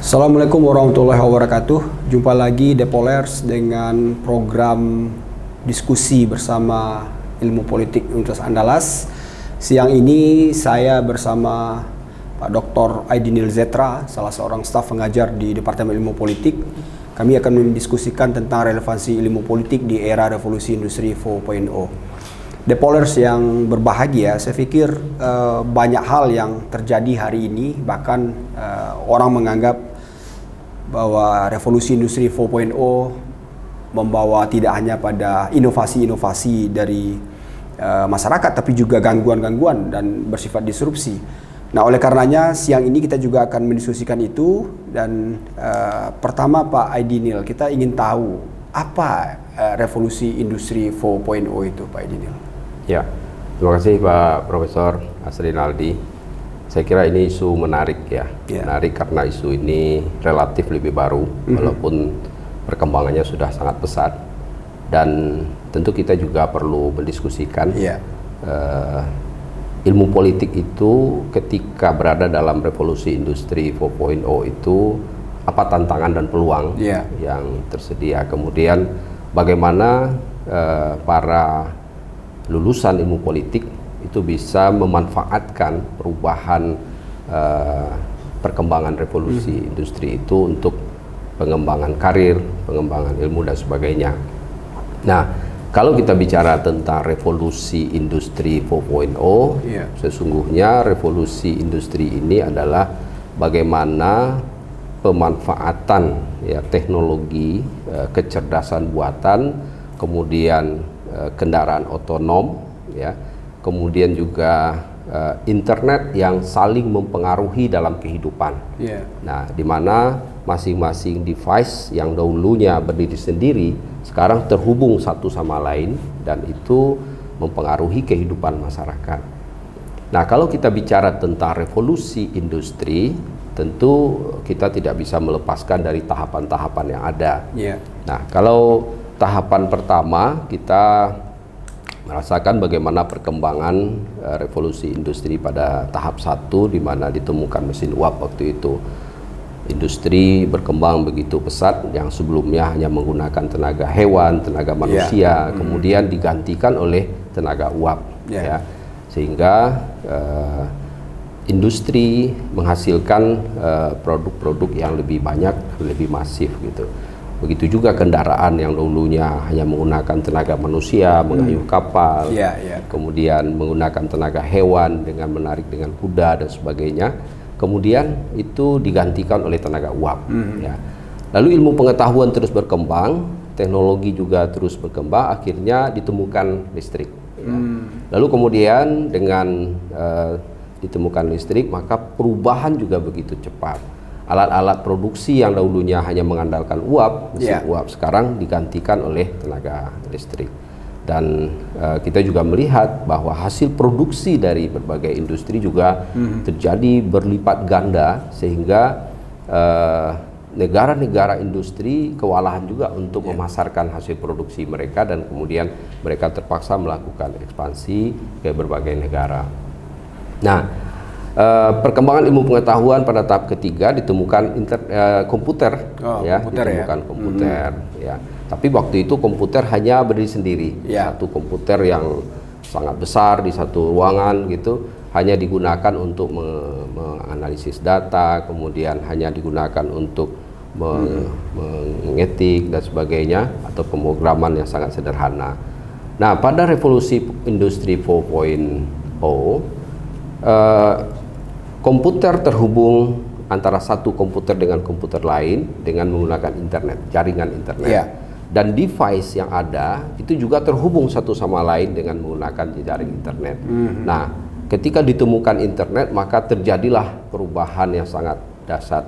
Assalamualaikum warahmatullahi wabarakatuh. Jumpa lagi Depolers dengan program diskusi bersama Ilmu Politik Universitas Andalas. Siang ini saya bersama Pak Dr. Aidinil Zetra, salah seorang staf pengajar di Departemen Ilmu Politik. Kami akan mendiskusikan tentang relevansi ilmu politik di era revolusi industri 4.0. Depolers yang berbahagia, saya pikir banyak hal yang terjadi hari ini, bahkan orang menganggap bahwa revolusi industri 4.0 membawa tidak hanya pada inovasi-inovasi dari masyarakat, tapi juga gangguan-gangguan dan bersifat disrupsi. Nah, oleh karenanya siang ini kita juga akan mendiskusikan itu. Dan pertama Pak Aidinil, kita ingin tahu apa revolusi industri 4.0 itu, Pak Aidinil. Ya, terima kasih Pak Profesor Asrinaldi. Saya kira ini isu menarik ya. Menarik karena isu ini relatif lebih baru, walaupun perkembangannya sudah sangat pesat. Dan tentu kita juga perlu mendiskusikan ilmu politik itu ketika berada dalam revolusi industri 4.0 itu apa tantangan dan peluang yang tersedia. Kemudian bagaimana para lulusan ilmu politik itu bisa memanfaatkan perubahan perkembangan revolusi industri itu untuk pengembangan karir, pengembangan ilmu dan sebagainya. Nah, kalau kita bicara tentang revolusi industri 4.0, sesungguhnya revolusi industri ini adalah bagaimana pemanfaatan teknologi, kecerdasan buatan, kemudian kendaraan otonom, kemudian juga internet yang saling mempengaruhi dalam kehidupan. Nah, di mana masing-masing device yang dahulunya berdiri sendiri sekarang terhubung satu sama lain dan itu mempengaruhi kehidupan masyarakat. Nah, kalau kita bicara tentang revolusi industri, tentu kita tidak bisa melepaskan dari tahapan-tahapan yang ada. Nah, kalau tahapan pertama kita merasakan bagaimana perkembangan revolusi industri pada tahap 1, di mana ditemukan mesin uap waktu itu. Industri berkembang begitu pesat yang sebelumnya hanya menggunakan tenaga hewan, tenaga manusia, kemudian digantikan oleh tenaga uap, sehingga industri menghasilkan produk-produk yang lebih banyak, lebih masif gitu. Begitu juga kendaraan yang dulunya hanya menggunakan tenaga manusia, mengayuh kapal, kemudian menggunakan tenaga hewan dengan menarik dengan kuda dan sebagainya, kemudian itu digantikan oleh tenaga uap. Lalu ilmu pengetahuan terus berkembang, teknologi juga terus berkembang, akhirnya ditemukan listrik. Lalu kemudian dengan ditemukan listrik, maka perubahan juga begitu cepat. Alat-alat produksi yang dahulunya hanya mengandalkan uap, mesin uap, sekarang digantikan oleh tenaga listrik. Dan kita juga melihat bahwa hasil produksi dari berbagai industri juga terjadi berlipat ganda, sehingga negara-negara industri kewalahan juga untuk memasarkan hasil produksi mereka, dan kemudian mereka terpaksa melakukan ekspansi ke berbagai negara. Nah, perkembangan ilmu pengetahuan pada tahap ketiga ditemukan komputer, komputer. Tapi waktu itu komputer hanya berdiri sendiri, satu komputer yang sangat besar di satu ruangan gitu, hanya digunakan untuk menganalisis data, kemudian hanya digunakan untuk mengetik dan sebagainya, atau pemrograman yang sangat sederhana. Nah, pada revolusi industri 4.0, komputer terhubung antara satu komputer dengan komputer lain dengan menggunakan internet, jaringan internet. Dan device yang ada itu juga terhubung satu sama lain dengan menggunakan jaring internet. Nah, ketika ditemukan internet, maka terjadilah perubahan yang sangat dasar.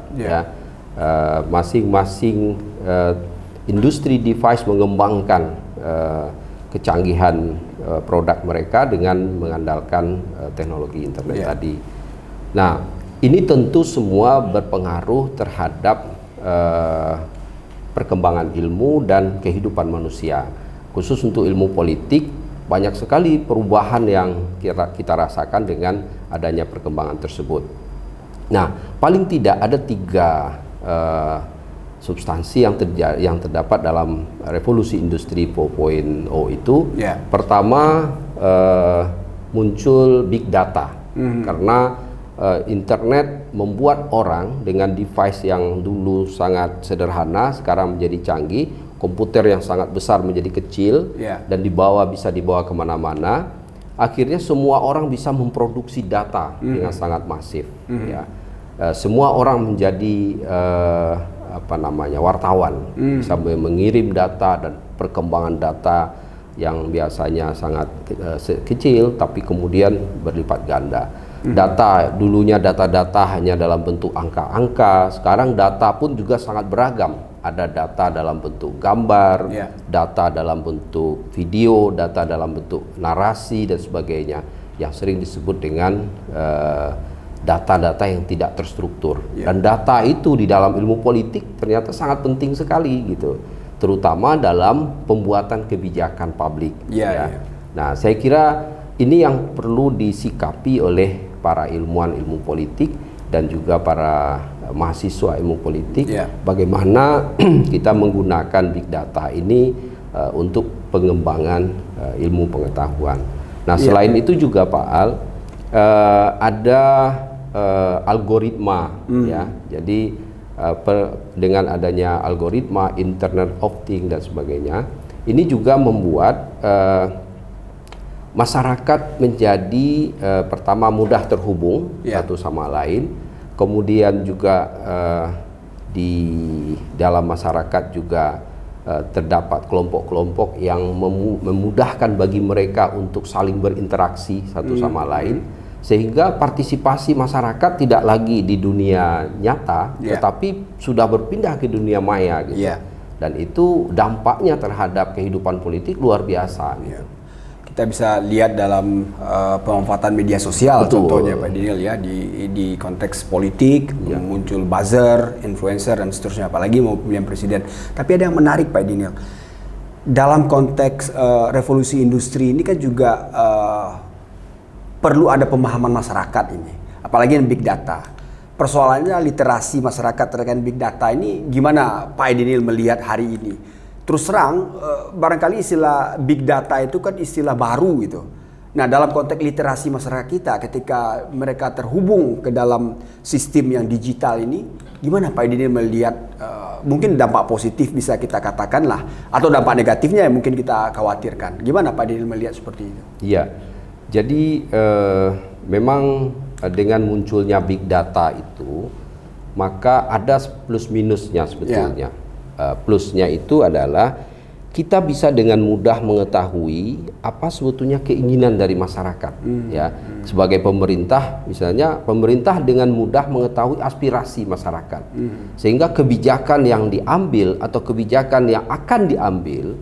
Masing-masing industri device mengembangkan kecanggihan produk mereka dengan mengandalkan teknologi internet tadi. Nah, ini tentu semua berpengaruh terhadap perkembangan ilmu dan kehidupan manusia. Khusus untuk ilmu politik, banyak sekali perubahan yang kita rasakan dengan adanya perkembangan tersebut. Nah, paling tidak ada 3 substansi yang terdapat dalam revolusi industri 4.0 itu. Pertama, muncul big data, karena internet membuat orang dengan device yang dulu sangat sederhana sekarang menjadi canggih, komputer yang sangat besar menjadi kecil, dan bisa dibawa kemana-mana. Akhirnya semua orang bisa memproduksi data dengan sangat masif. Ya. Semua orang menjadi wartawan, bisa mengirim data, dan perkembangan data yang biasanya sangat kecil tapi kemudian berlipat ganda. Dulunya data-data hanya dalam bentuk angka-angka, sekarang data pun juga sangat beragam. Ada data dalam bentuk gambar, data dalam bentuk video, data dalam bentuk narasi dan sebagainya, yang sering disebut dengan data-data yang tidak terstruktur. Dan data itu di dalam ilmu politik ternyata sangat penting sekali gitu, terutama dalam pembuatan kebijakan publik. Nah, saya kira ini yang perlu disikapi oleh para ilmuwan ilmu politik dan juga para mahasiswa ilmu politik, bagaimana kita menggunakan big data ini untuk pengembangan ilmu pengetahuan. Nah, selain itu juga Pak Al, ada algoritma, ya. Jadi dengan adanya algoritma, Internet of Things dan sebagainya, ini juga membuat masyarakat menjadi pertama mudah terhubung satu sama lain, kemudian juga di dalam masyarakat juga terdapat kelompok-kelompok yang memudahkan bagi mereka untuk saling berinteraksi satu sama lain, sehingga partisipasi masyarakat tidak lagi di dunia nyata, tetapi sudah berpindah ke dunia maya gitu. Dan itu dampaknya terhadap kehidupan politik luar biasa gitu. Kita bisa lihat dalam pemanfaatan media sosial. Betul. Contohnya Pak Daniel ya, di konteks politik, muncul buzzer, influencer dan seterusnya, apalagi mau pemilihan presiden. Tapi ada yang menarik Pak Daniel, dalam konteks revolusi industri ini kan juga perlu ada pemahaman masyarakat ini, apalagi yang big data. Persoalannya literasi masyarakat terkait big data ini gimana Pak Daniel melihat hari ini? Terus terang, barangkali istilah big data itu kan istilah baru gitu. Nah, dalam konteks literasi masyarakat kita, ketika mereka terhubung ke dalam sistem yang digital ini, gimana Pak Daniel melihat mungkin dampak positif bisa kita katakan lah, atau dampak negatifnya yang mungkin kita khawatirkan. Gimana Pak Daniel melihat seperti itu? Iya, jadi memang dengan munculnya big data itu, maka ada plus minusnya sebetulnya. Plusnya itu adalah kita bisa dengan mudah mengetahui apa sebetulnya keinginan dari masyarakat. Sebagai pemerintah, misalnya pemerintah dengan mudah mengetahui aspirasi masyarakat, sehingga kebijakan yang diambil atau kebijakan yang akan diambil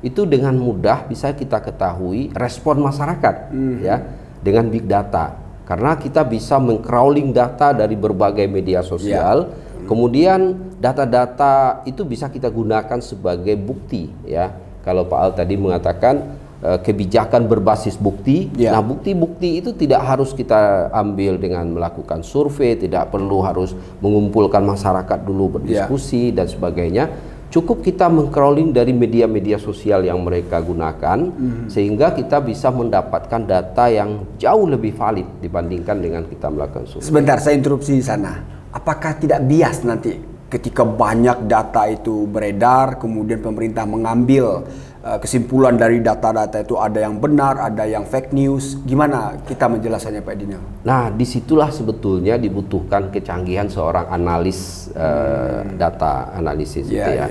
itu dengan mudah bisa kita ketahui respon masyarakat, ya, dengan big data, karena kita bisa meng-crawling data dari berbagai media sosial. Kemudian data-data itu bisa kita gunakan sebagai bukti, ya. Kalau Pak Al tadi mengatakan kebijakan berbasis bukti, nah bukti-bukti itu tidak harus kita ambil dengan melakukan survei, tidak perlu harus mengumpulkan masyarakat dulu berdiskusi dan sebagainya. Cukup kita meng-crawling dari media-media sosial yang mereka gunakan, sehingga kita bisa mendapatkan data yang jauh lebih valid dibandingkan dengan kita melakukan survei. Sebentar, saya interupsi di sana. Apakah tidak bias nanti ketika banyak data itu beredar, kemudian pemerintah mengambil kesimpulan dari data-data itu, ada yang benar, ada yang fake news? Gimana kita menjelaskannya Pak Daniel? Nah, disitulah sebetulnya dibutuhkan kecanggihan seorang analis data analisis itu ya.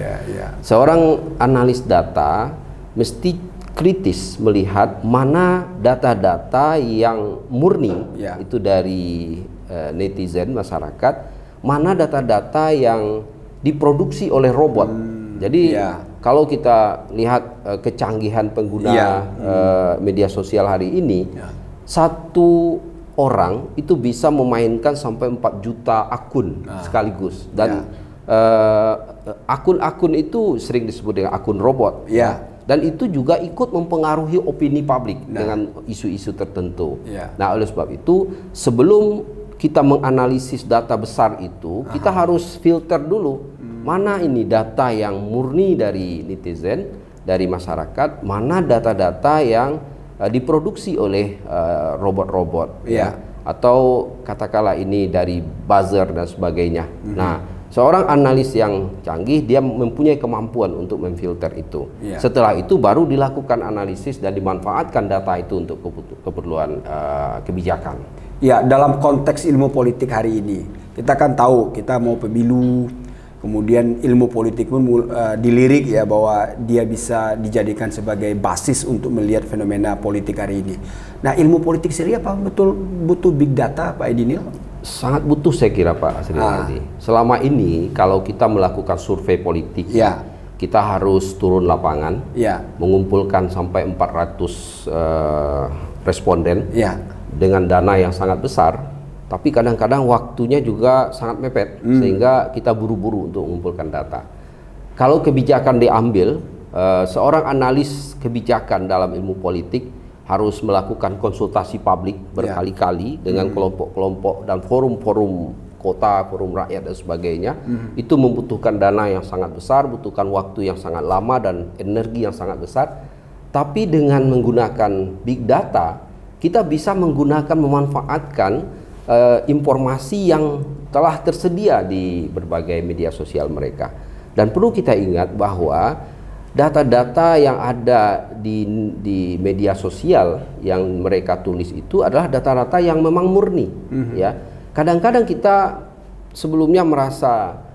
Seorang analis data mesti kritis melihat mana data-data yang murni itu dari netizen, masyarakat, mana data-data yang diproduksi oleh robot. Jadi kalau kita lihat kecanggihan pengguna media sosial hari ini, satu orang itu bisa memainkan sampai 4 juta akun sekaligus, dan akun-akun itu sering disebut dengan akun robot. Dan itu juga ikut mempengaruhi opini publik dengan isu-isu tertentu. Nah, oleh sebab itu, sebelum kita menganalisis data besar itu, kita harus filter dulu mana ini data yang murni dari netizen, dari masyarakat, mana data-data yang diproduksi oleh robot-robot, ya, atau katakanlah ini dari buzzer dan sebagainya. Nah, seorang analis yang canggih dia mempunyai kemampuan untuk memfilter itu. Setelah itu baru dilakukan analisis dan dimanfaatkan data itu untuk keperluan kebijakan. Ya, dalam konteks ilmu politik hari ini, kita kan tahu kita mau pemilu, kemudian ilmu politik pun dilirik ya bahwa dia bisa dijadikan sebagai basis untuk melihat fenomena politik hari ini. Nah, ilmu politik sendiri apa betul butuh big data, Pak Aidinil? Sangat butuh saya kira, Pak Asri Hadi. Selama ini kalau kita melakukan survei politik, kita harus turun lapangan, mengumpulkan sampai 400 responden dengan dana yang sangat besar, tapi kadang-kadang waktunya juga sangat mepet, sehingga kita buru-buru untuk mengumpulkan data. Kalau kebijakan diambil, seorang analis kebijakan dalam ilmu politik harus melakukan konsultasi publik berkali-kali dengan kelompok-kelompok dan forum-forum kota, forum rakyat dan sebagainya. Itu membutuhkan dana yang sangat besar, butuhkan waktu yang sangat lama dan energi yang sangat besar. Tapi dengan menggunakan big data, kita bisa memanfaatkan informasi yang telah tersedia di berbagai media sosial mereka. Dan perlu kita ingat bahwa data-data yang ada di media sosial yang mereka tulis itu adalah data-data yang memang murni. Ya, kadang-kadang kita sebelumnya merasa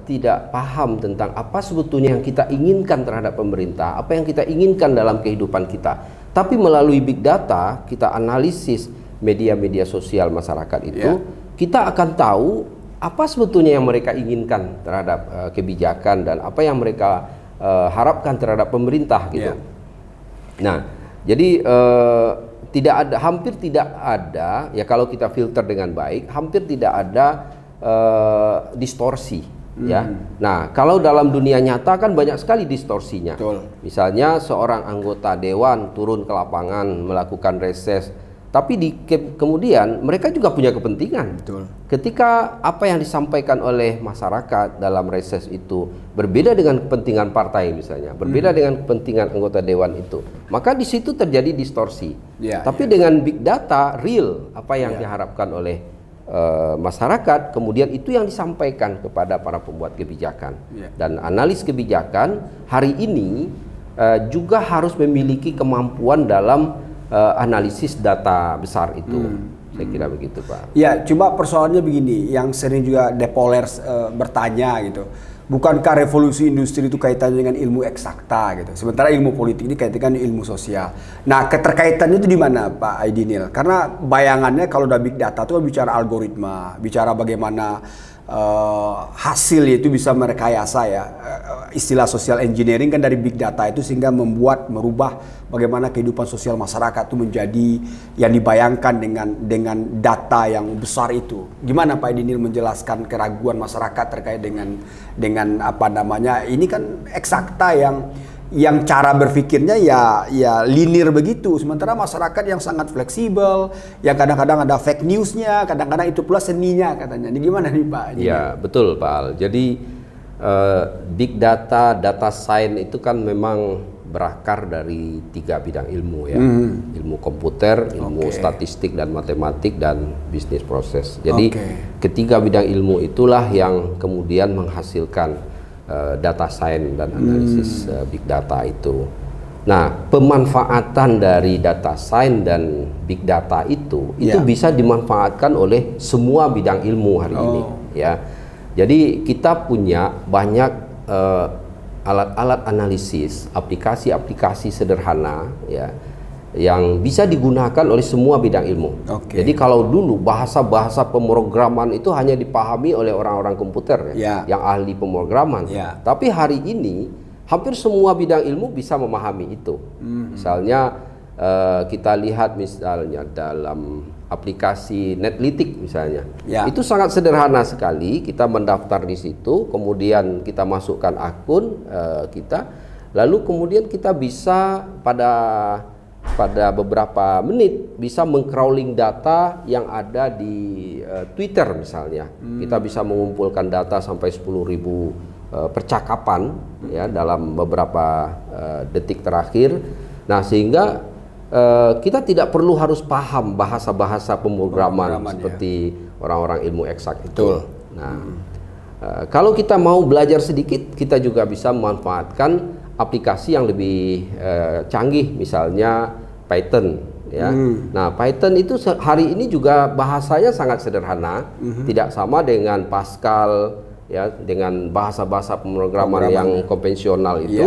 tidak paham tentang apa sebetulnya yang kita inginkan terhadap pemerintah, apa yang kita inginkan dalam kehidupan kita. Tapi melalui big data, kita analisis media-media sosial masyarakat itu, kita akan tahu apa sebetulnya yang mereka inginkan terhadap kebijakan dan apa yang mereka harapkan terhadap pemerintah gitu. Nah, jadi hampir tidak ada ya, kalau kita filter dengan baik, hampir tidak ada distorsi. Ya, nah kalau dalam dunia nyata kan banyak sekali distorsinya. Misalnya seorang anggota dewan turun ke lapangan melakukan reses, tapi kemudian mereka juga punya kepentingan. Ketika apa yang disampaikan oleh masyarakat dalam reses itu berbeda dengan kepentingan partai misalnya, berbeda dengan kepentingan anggota dewan itu, maka di situ terjadi distorsi. Tapi dengan big data real apa yang diharapkan oleh masyarakat, kemudian itu yang disampaikan kepada para pembuat kebijakan. Dan analis kebijakan hari ini juga harus memiliki kemampuan dalam analisis data besar itu. Saya kira begitu, Pak. Ya, cuma persoalannya begini, yang sering juga Depolers bertanya gitu. Bukankah revolusi industri itu kaitannya dengan ilmu eksakta gitu. Sementara ilmu politik ini kaitannya dengan ilmu sosial. Nah, keterkaitannya itu di mana, Pak Aidinil? Karena bayangannya kalau udah big data itu bicara algoritma, bicara bagaimana hasil itu bisa merekayasa ya. Istilah social engineering kan dari big data itu, sehingga merubah bagaimana kehidupan sosial masyarakat itu menjadi yang dibayangkan dengan data yang besar itu. Gimana Pak Aidinil menjelaskan keraguan masyarakat terkait dengan apa namanya, ini kan eksakta yang cara berpikirnya ya linear begitu, sementara masyarakat yang sangat fleksibel, yang kadang-kadang ada fake newsnya, kadang-kadang itu pula seninya katanya. Ini gimana nih Pak? Ya betul Pak Al. Jadi big data, data science itu kan memang berakar dari 3 bidang ilmu ya, ilmu komputer, ilmu statistik dan matematik, dan bisnis proses. Jadi ketiga bidang ilmu itulah yang kemudian menghasilkan data science dan analisis big data itu. Nah, pemanfaatan dari data science dan big data itu bisa dimanfaatkan oleh semua bidang ilmu hari ini ya. Jadi kita punya banyak alat-alat analisis, aplikasi-aplikasi sederhana ya, yang bisa digunakan oleh semua bidang ilmu. Jadi kalau dulu bahasa-bahasa pemrograman itu hanya dipahami oleh orang-orang komputer yang ahli pemrograman. Tapi hari ini hampir semua bidang ilmu bisa memahami itu. Misalnya kita lihat misalnya dalam aplikasi Netlytics misalnya. Itu sangat sederhana sekali, kita mendaftar di situ, kemudian kita masukkan akun kita, lalu kemudian kita bisa pada pada beberapa menit bisa meng-crawling data yang ada di Twitter misalnya. Kita bisa mengumpulkan data sampai 10.000 percakapan ya dalam beberapa detik terakhir. Nah, sehingga kita tidak perlu harus paham bahasa-bahasa pemrograman seperti orang-orang ilmu eksak itu. Nah, kalau kita mau belajar sedikit, kita juga bisa memanfaatkan aplikasi yang lebih canggih, misalnya Python. Ya. Nah, Python itu hari ini juga bahasanya sangat sederhana, tidak sama dengan Pascal, ya, dengan bahasa-bahasa pemrograman yang konvensional itu.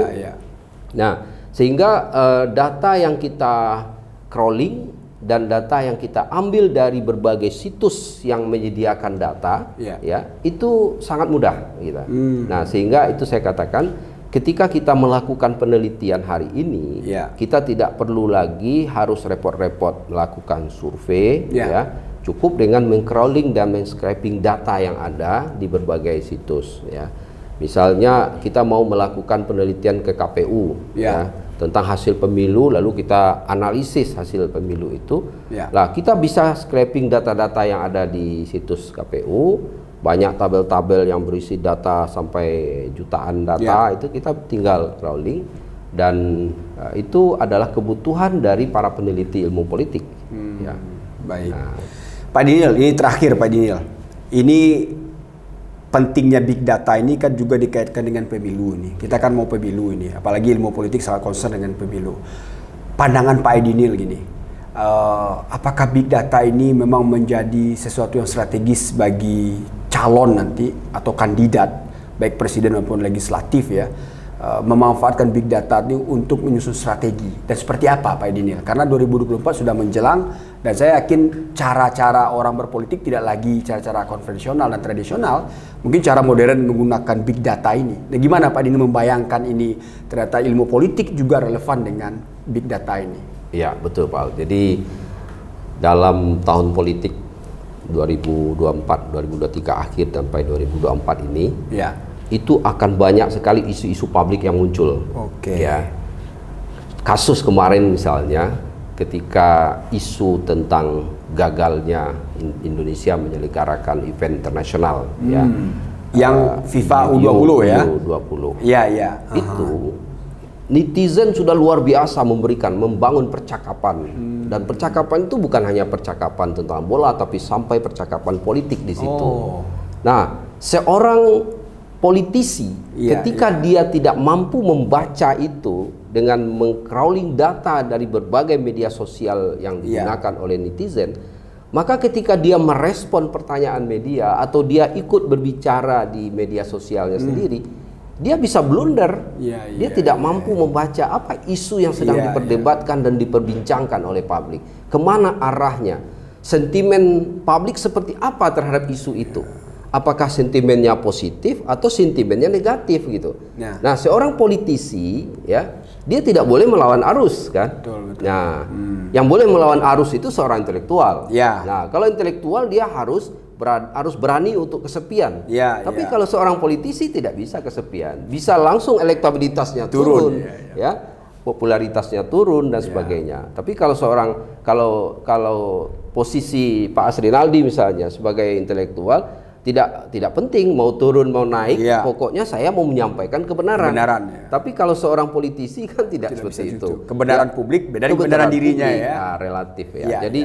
Nah, sehingga data yang kita crawling dan data yang kita ambil dari berbagai situs yang menyediakan data, ya, itu sangat mudah. Gitu. Nah, sehingga itu saya katakan, ketika kita melakukan penelitian hari ini, kita tidak perlu lagi harus repot-repot melakukan survei, ya. Cukup dengan meng-crawling dan men-scraping data yang ada di berbagai situs, ya. Misalnya kita mau melakukan penelitian ke KPU, ya, tentang hasil pemilu, lalu kita analisis hasil pemilu itu. Lah, kita bisa scraping data-data yang ada di situs KPU. Banyak tabel-tabel yang berisi data sampai jutaan data, itu kita tinggal crawling, dan itu adalah kebutuhan dari para peneliti ilmu politik. Ya. Baik. Nah, Pak Dinil, ini terakhir Pak Dinil. Ini pentingnya big data ini kan juga dikaitkan dengan pemilu nih. Kita kan mau pemilu ini, apalagi ilmu politik sangat concern dengan pemilu. Pandangan Pak Dinil gini. Apakah big data ini memang menjadi sesuatu yang strategis bagi calon nanti atau kandidat baik presiden maupun legislatif, ya, memanfaatkan big data ini untuk menyusun strategi, dan seperti apa Pak Dinil? Karena 2024 sudah menjelang, dan saya yakin cara-cara orang berpolitik tidak lagi cara-cara konvensional dan tradisional, mungkin cara modern menggunakan big data ini. Nah, gimana Pak Dinil membayangkan ini ternyata ilmu politik juga relevan dengan big data ini? Ya, betul Pak. Jadi dalam tahun politik 2024-2023 akhir sampai 2024 ini, itu akan banyak sekali isu-isu publik yang muncul. Ya. Kasus kemarin misalnya, ketika isu tentang gagalnya Indonesia menyelenggarakan event internasional, ya, yang FIFA U20 ya. U20. Ya. Itu netizen sudah luar biasa membangun percakapan, dan percakapan itu bukan hanya percakapan tentang bola, tapi sampai percakapan politik di situ. Nah, seorang politisi ketika dia tidak mampu membaca itu dengan meng-crawling data dari berbagai media sosial yang digunakan oleh netizen, maka ketika dia merespon pertanyaan media atau dia ikut berbicara di media sosialnya sendiri, dia bisa blunder. Dia tidak mampu membaca apa isu yang sedang diperdebatkan dan diperbincangkan oleh publik. Kemana arahnya? Sentimen publik seperti apa terhadap isu itu? Apakah sentimennya positif atau sentimennya negatif gitu? Nah, seorang politisi, ya, dia tidak boleh melawan arus, kan? Betul. Nah, yang boleh melawan arus itu seorang intelektual. Nah, kalau intelektual dia harus berani untuk kesepian. Tapi kalau seorang politisi tidak bisa kesepian, bisa langsung elektabilitasnya turun, ya, popularitasnya turun dan sebagainya. Tapi kalau kalau posisi Pak Asrinaldi misalnya sebagai intelektual, tidak penting mau turun mau naik, pokoknya saya mau menyampaikan kebenaran. Tapi kalau seorang politisi kan tidak seperti itu. Kebenaran publik beda dengan kebenaran dirinya, publik, relatif ya. Jadi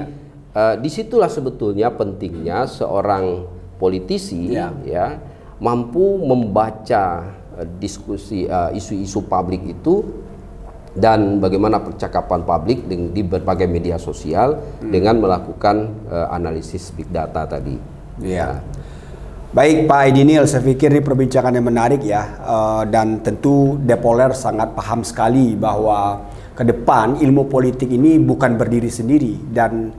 disitulah sebetulnya pentingnya seorang politisi, ya, mampu membaca diskusi isu-isu publik itu dan bagaimana percakapan publik di berbagai media sosial dengan melakukan analisis big data tadi. Baik Pak Aidinil, saya pikir ini perbincangan yang menarik ya, dan tentu Depoler sangat paham sekali bahwa ke depan ilmu politik ini bukan berdiri sendiri dan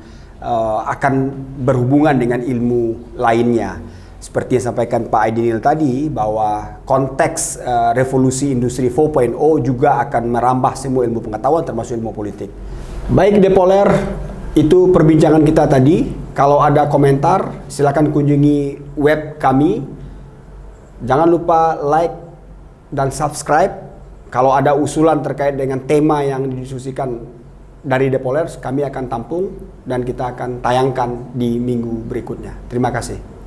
akan berhubungan dengan ilmu lainnya. Seperti yang sampaikan Pak Aidinil tadi, bahwa konteks revolusi industri 4.0 juga akan merambah semua ilmu pengetahuan termasuk ilmu politik. Baik Depoler, itu perbincangan kita tadi. Kalau ada komentar, silakan kunjungi web kami. Jangan lupa like dan subscribe. Kalau ada usulan terkait dengan tema yang didiskusikan dari Depolers kami akan tampung dan kita akan tayangkan di minggu berikutnya. Terima kasih.